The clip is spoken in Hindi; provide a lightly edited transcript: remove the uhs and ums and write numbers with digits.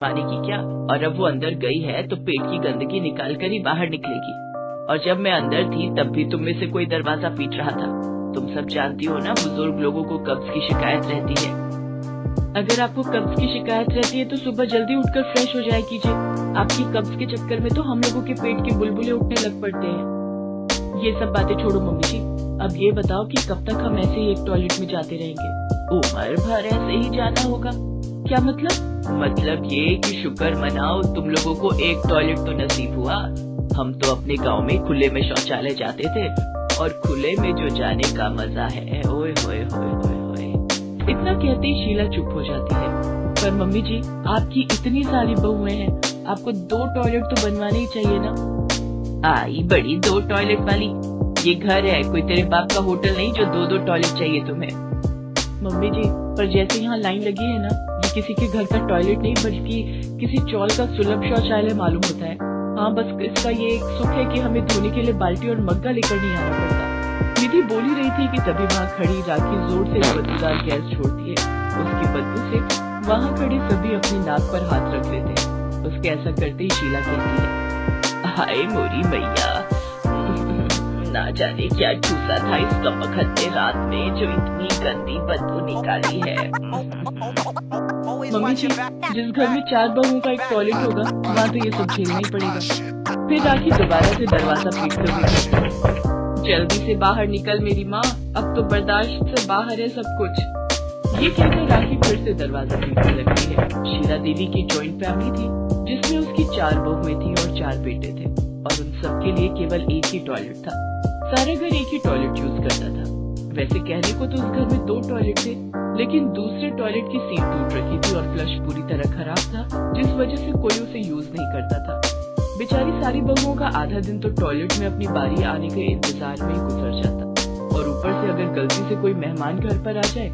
पानी की क्या, और अब वो अंदर गई है तो पेट की गंदगी निकाल कर ही बाहर निकलेगी। और जब मैं अंदर थी तब भी तुम में से कोई दरवाजा पीट रहा था। तुम सब जानती हो ना, बुजुर्ग लोगों को कब्ज की शिकायत रहती है। अगर आपको कब्ज की शिकायत रहती है तो सुबह जल्दी उठकर फ्रेश हो जाया कीजिए। आपकी कब्ज के चक्कर में तो हम लोगों के पेट के बुलबुले उठने लग पड़ते हैं। ये सब बातें छोड़ो मम्मी जी, अब ये बताओ कि कब तक हम ऐसे ही एक टॉयलेट में जाते रहेंगे? उम्र भर ऐसे ही जाना होगा। क्या मतलब? मतलब ये कि शुक्र मनाओ तुम लोगों को एक टॉयलेट तो नसीब हुआ। हम तो अपने गांव में खुले में शौचालय जाते थे, और खुले में जो जाने का मजा है, ओए होए होए होए होए। इतना कहते ही शीला चुप हो जाती है। पर मम्मी जी, आपकी इतनी सारी बहुएं हैं, आपको 2 टॉयलेट तो बनवाने ही चाहिए ना। आई बड़ी 2 टॉयलेट वाली, ये घर है, कोई तेरे बाप का होटल नहीं जो 2-2 टॉयलेट चाहिए तुम्हें। मम्मी जी, पर जैसे यहाँ लाइन लगी है ना, ये किसी के घर का टॉयलेट नहीं बल्कि किसी चौल का सुलभ शौचालय मालूम होता है। हाँ, बस इसका ये एक सुख है कि हमें धोने के लिए बाल्टी और मग्गा लेकर नहीं आना पड़ता। निधि बोल ही रही थी कि तभी वहाँ खड़ी राखी जोर से बदबूदार गैस छोड़ती है। उसकी बदबू से वहाँ खड़े सभी अपनी नाक पर हाथ रख लेते हैं। उसके ऐसा करते ही शीला कहती है, हाय मोरी मैया, ना जाने क्या ठूसा था इस कमबख्त ने रात में जो इतनी गंदी बदबू निकाली है। मम्मी जी, जिस घर में 4 बहुओं का एक टॉयलेट होगा वहाँ तो ये सब झेलना ही पड़ेगा। फिर राखी दोबारा से दरवाजा पीटते हुए, जल्दी से बाहर निकल मेरी माँ, अब तो बर्दाश्त से बाहर है सब कुछ। ये कहकर राखी फिर से दरवाजा पीटने लगती है। शीला देवी की जॉइंट फैमिली थी जिसमें उसकी 4 बहुएं थी और 4 बेटे थे, और उन सबके लिए केवल एक ही टॉयलेट था। सारा घर एक ही टॉयलेट यूज करता था। वैसे कहने को तो उस घर में 2 टॉयलेट थे, लेकिन दूसरे टॉयलेट की सीट टूट रखी थी और फ्लश पूरी तरह खराब था, जिस वजह से कोई उसे यूज नहीं करता था। बेचारी सारी बहुओं का आधा दिन तो टॉयलेट में अपनी बारी आने के इंतजार में ही गुजर जाता, और ऊपर से अगर गलती से कोई मेहमान घर पर आ जाए